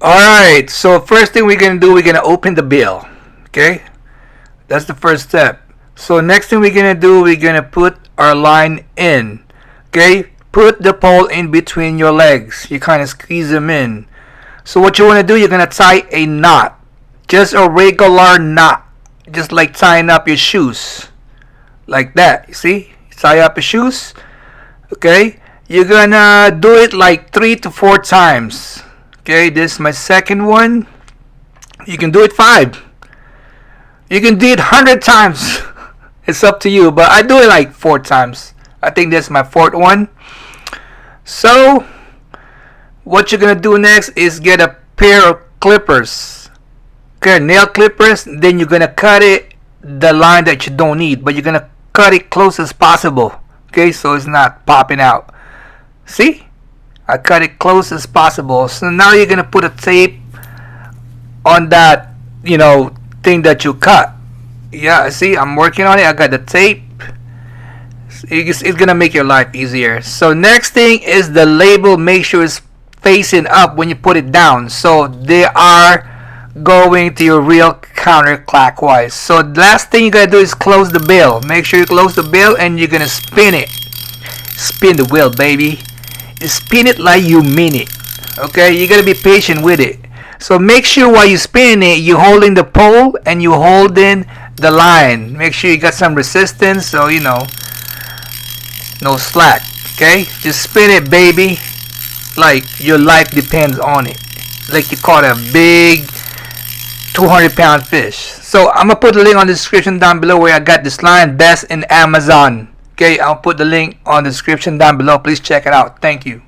Alright, so first thing we're gonna do, we're gonna open the bill. Okay? That's the first step. So next thing we're gonna do, we're gonna put our line in. Okay? Put the pole in between your legs. You kind of squeeze them in. So what you want to do, you're gonna tie a knot. Just a regular knot. Just like tying up your shoes. Like that. You see? Tie up your shoes. Okay? You're gonna do it like 3 to 4 times. Okay, this is my second one. You can do it 5. You can do it 100 times. It's up to you, but I do it like 4 times. I think this is my 4th one. So what you're gonna do next is get a pair of clippers. Okay, nail clippers. Then you're gonna cut it the line that you don't need, but you're gonna cut it close as possible. Okay, so it's not popping out. See? I cut it close as possible. So now you're gonna put a tape on that, thing that you cut. Yeah, see, I'm working on it. I got the tape. It's gonna make your life easier. So next thing is the label. Make sure it's facing up when you put it down, so they are going to your real counterclockwise. So the last thing you gotta do is close the bill. Make sure you close the bill, and you're gonna spin it. Spin the wheel, baby. Spin it like you mean it. Okay, you gotta be patient with it. So make sure while you spin it, you're holding the pole and you holding the line. Make sure you got some resistance, so no slack. Okay, just spin it, baby, like your life depends on it. Like you caught a big 200-pound fish. So I'm gonna put the link on the description down below where I got this line, best in Amazon. Okay, I'll put the link on the description down below. Please check it out. Thank you.